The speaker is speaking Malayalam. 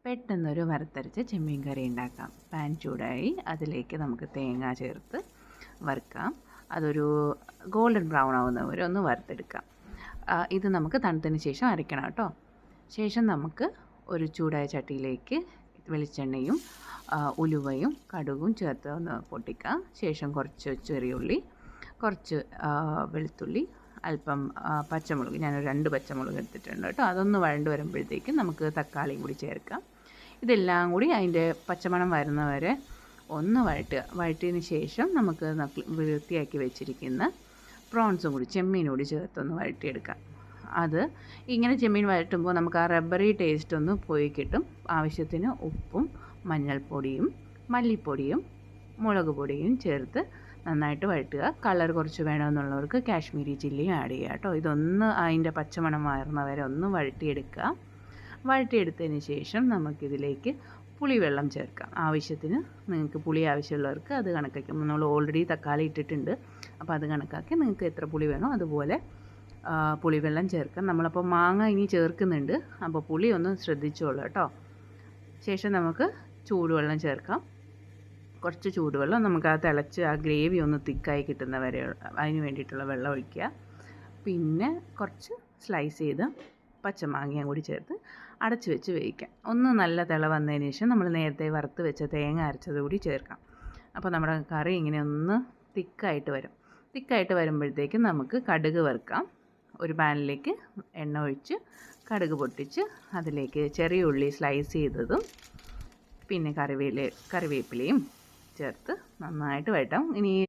പെട്ടെന്നൊരു വറുത്തരച്ച ചെമ്മീൻ കറി ഉണ്ടാക്കാം. പാൻ ചൂടായി അതിലേക്ക് നമുക്ക് തേങ്ങ ചേർത്ത് വറുക്കാം. അതൊരു ഗോൾഡൻ ബ്രൗൺ ആവുന്നത് വരെ ഒന്ന് വറുത്തെടുക്കാം. ഇത് നമുക്ക് തണുത്തതിന് ശേഷം അരയ്ക്കണം കേട്ടോ. ശേഷം നമുക്ക് ഒരു ചൂടായ ചട്ടിയിലേക്ക് വെളിച്ചെണ്ണയും ഉലുവയും കടുകും ചേർത്ത് ഒന്ന് പൊട്ടിക്കാം. ശേഷം കുറച്ച് ചെറിയുള്ളി, കുറച്ച് വെളുത്തുള്ളി, അല്പം പച്ചമുളക്, ഞാനൊരു 2 പച്ചമുളക് എടുത്തിട്ടുണ്ട് കേട്ടോ. അതൊന്ന് വഴണ്ട് വരുമ്പോഴത്തേക്കും നമുക്ക് തക്കാളിയും കൂടി ചേർക്കാം. ഇതെല്ലാം കൂടി അതിൻ്റെ പച്ചമണം വരുന്നവരെ ഒന്ന് വഴറ്റിയതിന് ശേഷം നമുക്ക് വൃത്തിയാക്കി വെച്ചിരിക്കുന്ന പ്രോൺസും കൂടി, ചെമ്മീനും കൂടി ചേർത്തൊന്ന് വഴറ്റിയെടുക്കാം. അത് ഇങ്ങനെ ചെമ്മീൻ വഴറ്റുമ്പോൾ നമുക്ക് ആ റബ്ബറി ടേസ്റ്റ് ഒന്ന് പോയി കിട്ടും. ആവശ്യത്തിന് ഉപ്പും മഞ്ഞൾപ്പൊടിയും മല്ലിപ്പൊടിയും മുളക് പൊടിയും ചേർത്ത് നന്നായിട്ട് വഴറ്റുക. കളർ കുറച്ച് വേണമെന്നുള്ളവർക്ക് കാശ്മീരി ചില്ലിയും ആഡ് ചെയ്യുക കേട്ടോ. ഇതൊന്ന് അതിൻ്റെ പച്ചമണം മാറുന്നവരെ ഒന്ന് വഴറ്റിയെടുക്കുക. വഴറ്റിയെടുത്തതിന് ശേഷം നമുക്കിതിലേക്ക് പുളിവെള്ളം ചേർക്കാം. ആവശ്യത്തിന് നിങ്ങൾക്ക് പുളി ആവശ്യമുള്ളവർക്ക് അത് കണക്കാക്കി, നമ്മൾ ഓൾറെഡി തക്കാളി ഇട്ടിട്ടുണ്ട്, അപ്പോൾ അത് കണക്കാക്കി നിങ്ങൾക്ക് എത്ര പുളി വേണോ അതുപോലെ പുളിവെള്ളം ചേർക്കാം. നമ്മളപ്പോൾ മാങ്ങ ഇനി ചേർക്കുന്നുണ്ട്, അപ്പോൾ പുളി ഒന്ന് ശ്രദ്ധിച്ചോളൂ കേട്ടോ. ശേഷം നമുക്ക് ചൂടുവെള്ളം ചേർക്കാം. കുറച്ച് ചൂടുവെള്ളം നമുക്ക് ആ തിളച്ച് ആ ഗ്രേവി ഒന്ന് തിക്കായി കിട്ടുന്ന വരെ അതിന് വേണ്ടിയിട്ടുള്ള വെള്ളം ഒഴിക്കുക. പിന്നെ കുറച്ച് സ്ലൈസ് ചെയ്ത് പച്ചമാങ്ങയും കൂടി ചേർത്ത് അടച്ച് വെച്ച് വേവിക്കാം. ഒന്ന് നല്ല തിള വന്നതിന് ശേഷം നമ്മൾ നേരത്തെ വറുത്ത് വെച്ച തേങ്ങ അരച്ചത് കൂടി ചേർക്കാം. അപ്പോൾ നമ്മുടെ കറി ഇങ്ങനെ ഒന്ന് തിക്കായിട്ട് വരും. തിക്കായിട്ട് വരുമ്പോഴത്തേക്കും നമുക്ക് കടുക് വറുക്കാം. ഒരു പാനിലേക്ക് എണ്ണ ഒഴിച്ച് കടുക് പൊട്ടിച്ച് അതിലേക്ക് ചെറിയ ഉള്ളി സ്ലൈസ് ചെയ്തതും പിന്നെ കറിവേപ്പിലയും ചേർത്ത് നന്നായിട്ട് വഴറ്റാം. ഇനി